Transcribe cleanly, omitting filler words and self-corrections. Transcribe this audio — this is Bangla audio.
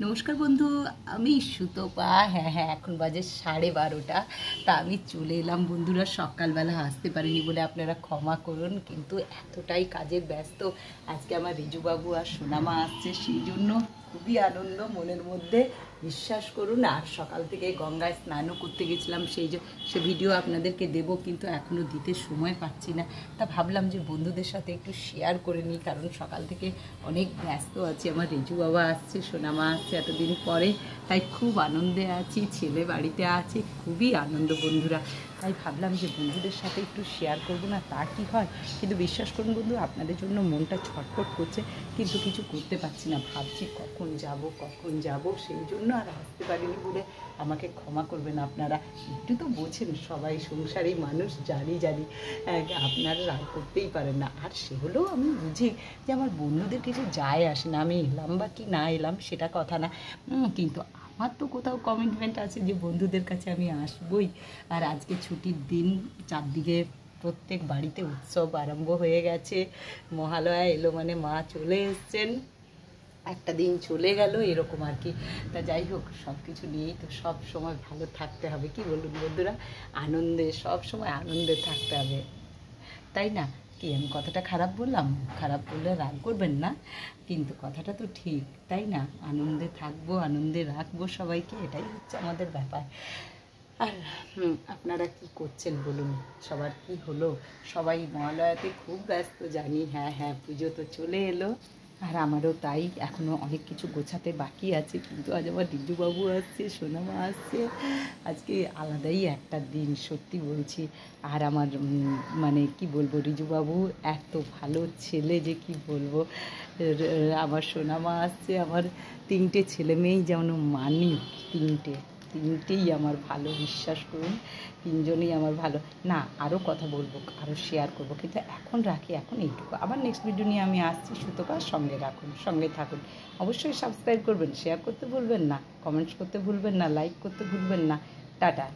নমস্কার বন্ধু, আমি সুতপা। হ্যাঁ, এখন বাজে 12:30। তা আমি চলে এলাম বন্ধুরা। সকালবেলা আসতে পারিনি বলে আপনারা ক্ষমা করুন, কিন্তু এতটাই কাজের ব্যস্ত। আজকে আমার রিজুবাবু আর সোনামা আসছে, সেই জন্য খুবই আনন্দ মনের মধ্যে, বিশ্বাস করুন। আর সকাল থেকে গঙ্গায় স্নানও করতে গেছিলাম, সে ভিডিও আপনাদেরকে দেব, কিন্তু এখনও দিতে সময় পাচ্ছি না। তা ভাবলাম যে বন্ধুদের সাথে একটু শেয়ার করে নিই, কারণ সকাল থেকে অনেক ব্যস্ত আছি। আমার রিজু বাবা আসছে, সোনামা আসছে এতদিন পরে, তাই খুব আনন্দে আছি। ছেলে বাড়িতে আছে, খুবই আনন্দ বন্ধুরা। তাই ভাবলাম যে বন্ধুদের সাথে একটু শেয়ার করবো না, তা কি হয়। কিন্তু বিশ্বাস করুন বন্ধু, আপনাদের জন্য মনটা ছটফট করছে, কিন্তু কিছু করতে পারছি না। ভাবছি কখন যাব, সেই জন্য আর আসতে পারিনি বলে আমাকে ক্ষমা করবেন আপনারা। একটু তো বোঝেন, সবাই সংসারী মানুষ, জানি আপনারা রাগ করতেই পারেন না। আর সেগুলোও আমি বুঝি যে আমার বন্ধুদের কিছু যায় আসে না, আমি এলাম বা কি না এলাম সেটা কথা না, কিন্তু আমার তো কোথাও কমিটমেন্ট আছে যে বন্ধুদের কাছে আমি আসবই। আর আজকে ছুটির দিন, চারদিকে প্রত্যেক বাড়িতে উৎসব আরম্ভ হয়ে গেছে। মহালয়া এলো মানে মা চলে এসছেন, একটা দিন চলে গেল এরকম আর কি। তা যাই হোক, সব কিছু নিয়েই তো সব সময় ভালো থাকতে হবে, কি বলুন বন্ধুরা। আনন্দে, সব সময় আনন্দে থাকতে হবে, তাই না? কি আমি কথাটা খারাপ বললাম? খারাপ বললে রাগ করবেন না, কিন্তু কথাটা তো ঠিক, তাই না? আনন্দে থাকবো, আনন্দে রাখবো সবাইকে, এটাই হচ্ছে আমাদের ব্যাপার। আর আপনারা কি করছেন বলুন? সবার কি হলো? সবাই মহালয়াতে খুব ব্যস্ত জানি। হ্যাঁ, পুজো তো চলে এলো, আর আমারও তাই। এখনও অনেক কিছু গোছাতে বাকি আছে, কিন্তু আজ আমার রিজুবাবু আসছে, সোনামা আসছে। আজকে আলাদাই একটা দিন, সত্যি বলছি। আর আমার মানে কি বলবো, রিজুবাবু এত ভালো ছেলে যে কি বলবো। আমার সোনামা আসছে, আমার 3টে ছেলে মেয়েই যেমন মানি, তিনটেই আমার ভালো, বিশ্বাস করুন। তিনজনেই আমার ভালো। না, আরও কথা বলবো, আরও শেয়ার করবো, কিন্তু এখন রাখি, এখন এইটুকু। আবার নেক্সট ভিডিও নিয়ে আমি আসছি। সুতপা, সঙ্গে থাকুন। অবশ্যই সাবস্ক্রাইব করবেন, শেয়ার করতে ভুলবেন না, কমেন্টস করতে ভুলবেন না, লাইক করতে ভুলবেন না। টাটা।